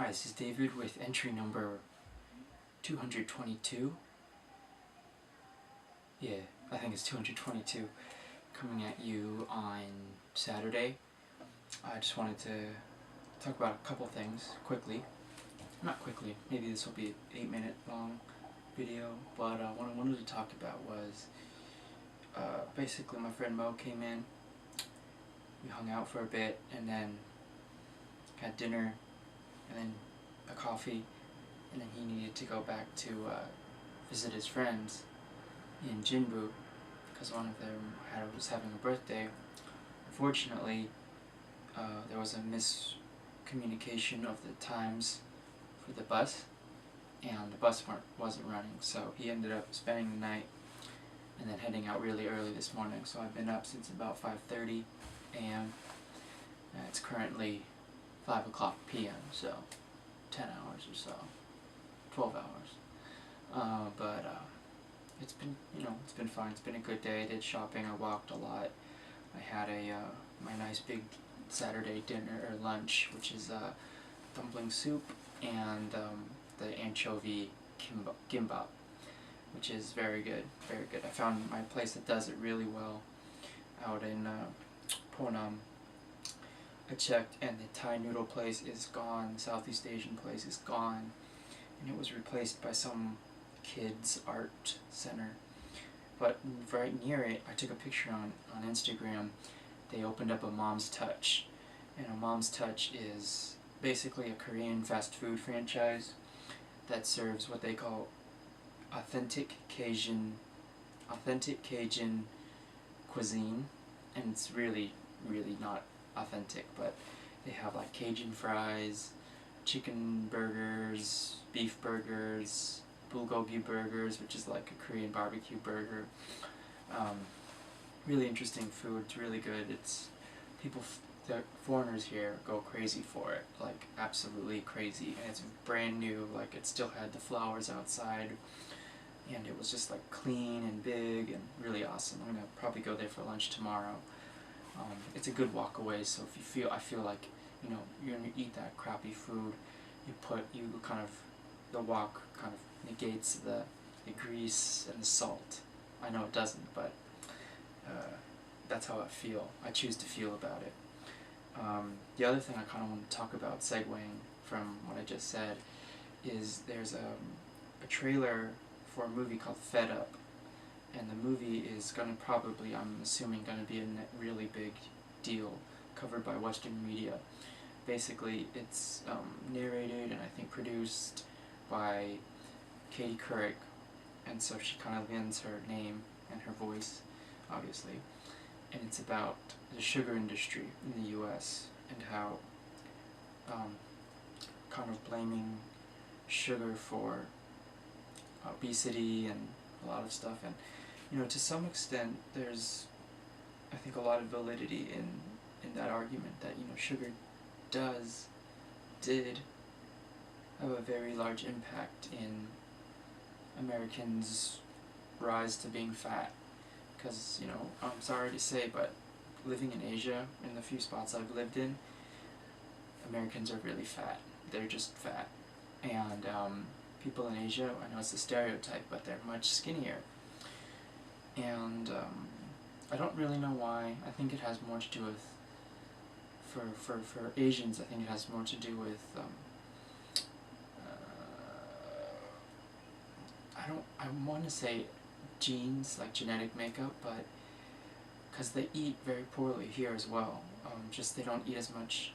Hi, this is David with entry number 222. Yeah, I think it's 222. Coming at you on Saturday. I just wanted to talk about a couple things quickly. Not quickly, maybe this will be an 8-minute long video, but what I wanted to talk about was basically my friend Mo came in, we hung out for a bit, and then had dinner, and then a coffee, and then he needed to go back to visit his friends in Jinbu because one of them was having a birthday. Unfortunately, there was a miscommunication of the times for the bus, and the bus wasn't running, so he ended up spending the night and then heading out really early this morning. So I've been up since about 5:30 a.m. It's currently 5 o'clock p.m., so 10 hours or so, 12 hours. But it's been, it's been fun. It's been a good day. I did shopping. I walked a lot. I had my nice big Saturday dinner or lunch, which is dumpling soup and the anchovy gimbap, which is very good, very good. I found my place that does it really well out in Ponam. I checked, and the Thai noodle place is gone. The Southeast Asian place is gone, and it was replaced by some kids art center. But right near it, I took a picture on Instagram. They opened up a Mom's Touch, and a Mom's Touch is basically a Korean fast food franchise that serves what they call authentic Cajun cuisine, and it's really not authentic, but they have like Cajun fries, chicken burgers, beef burgers, bulgogi burgers, which is like a Korean barbecue burger. Really interesting food. It's really good. It's the foreigners here go crazy for it, like absolutely crazy, and it's brand new. Like it still had the flowers outside, and it was just like clean and big and really awesome. I'm gonna probably go there for lunch tomorrow. It's a good walk away, so if I feel like, you're gonna eat that crappy food, the walk kind of negates the grease and the salt. I know it doesn't, but that's how I choose to feel about it. The other thing I kind of want to talk about, segueing from what I just said, is there's a trailer for a movie called Fed Up. And the movie is I'm assuming, going to be a really big deal, covered by Western media. Basically, it's narrated and I think produced by Katie Couric, and so she kind of lends her name and her voice, obviously. And it's about the sugar industry in the U.S. and how kind of blaming sugar for obesity and a lot of stuff. And to some extent, there's, I think, a lot of validity in that argument that, sugar did have a very large impact in Americans' rise to being fat. Because, I'm sorry to say, but living in Asia, in the few spots I've lived in, Americans are really fat. They're just fat. And people in Asia, I know it's a stereotype, but they're much skinnier. And I don't really know why. I think it has more to do with, for Asians, I think it has more to do with, I want to say genes, like genetic makeup, but because they eat very poorly here as well. Just they don't eat as much.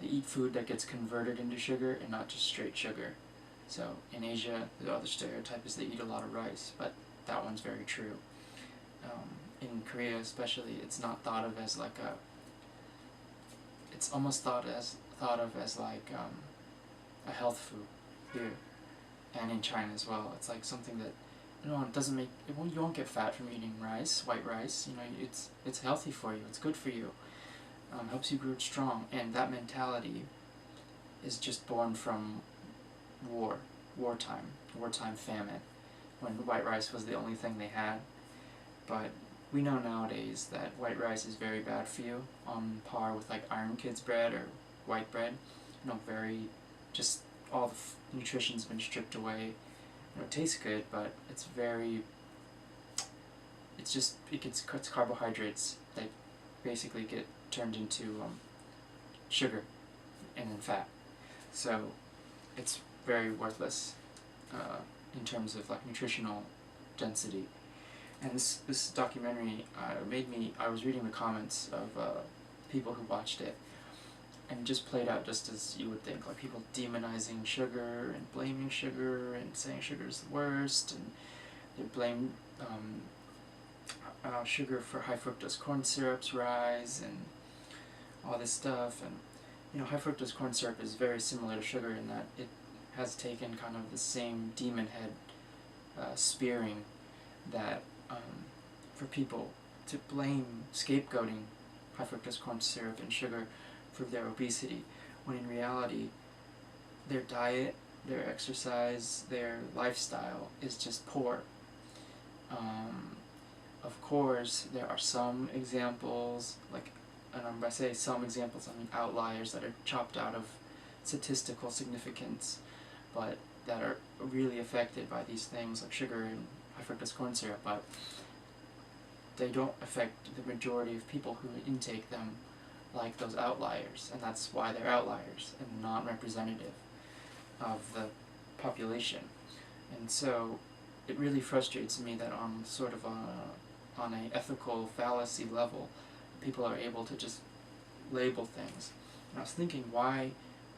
They eat food that gets converted into sugar and not just straight sugar. So in Asia, the other stereotype is they eat a lot of rice, but that one's very true. In Korea especially, it's not thought of as like it's almost thought of as like a health food here, and in China as well. It's like something that, it doesn't make, you won't get fat from eating rice, white rice. It's healthy for you, it's good for you, helps you grow strong, and that mentality is just born from wartime famine, when white rice was the only thing they had. But we know nowadays that white rice is very bad for you, on par with like Iron Kids bread or white bread. Very just all the nutrition's been stripped away. It tastes good, but it's very, it's carbohydrates that basically get turned into sugar and then fat. So it's very worthless in terms of like nutritional density. And this documentary I was reading the comments of people who watched it, and it just played out just as you would think, like people demonizing sugar and blaming sugar and saying sugar is the worst, and they blame sugar for high fructose corn syrup's rise and all this stuff. And high fructose corn syrup is very similar to sugar in that it has taken kind of the same demon head spearing that for people to blame scapegoating high fructose corn syrup and sugar for their obesity, when in reality their diet, their exercise, their lifestyle is just poor. Of course, there are some examples, and when I say some examples, I mean outliers that are chopped out of statistical significance, but that are really affected by these things like sugar and high fructose corn syrup, but they don't affect the majority of people who intake them like those outliers, and that's why they're outliers and not representative of the population. And so it really frustrates me that on sort of on an ethical fallacy level, people are able to just label things. And I was thinking, why,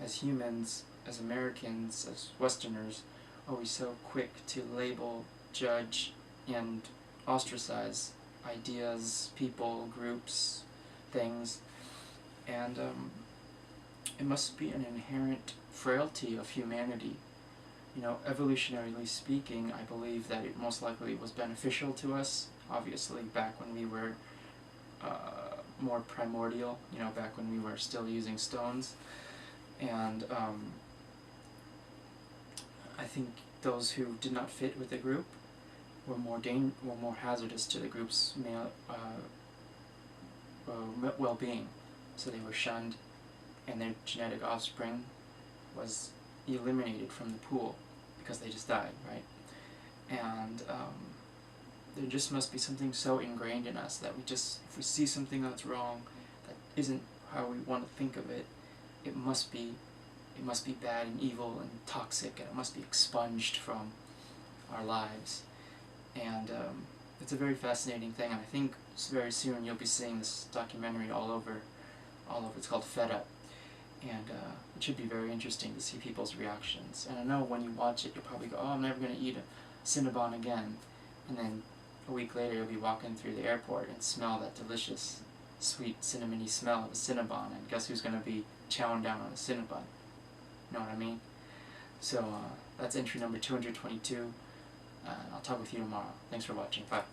as humans, as Americans, as Westerners, are we so quick to label, judge, and ostracize ideas, people, groups, things? And it must be an inherent frailty of humanity. Evolutionarily speaking, I believe that it most likely was beneficial to us, obviously, back when we were more primordial, back when we were still using stones. And I think those who did not fit with the group were more hazardous to the group's well-being. So they were shunned, and their genetic offspring was eliminated from the pool because they just died, right? And there just must be something so ingrained in us that if we see something that's wrong, that isn't how we want to think of it, it must be bad and evil and toxic, and it must be expunged from our lives. And it's a very fascinating thing, and I think very soon you'll be seeing this documentary all over. It's called Fed Up, and it should be very interesting to see people's reactions. And I know when you watch it, you'll probably go, "Oh, I'm never going to eat a Cinnabon again," and then a week later you'll be walking through the airport and smell that delicious, sweet, cinnamony smell of a Cinnabon, and guess who's going to be chowing down on a Cinnabon? You know what I mean? So that's entry number 222, and I'll talk with you tomorrow. Thanks for watching. Bye.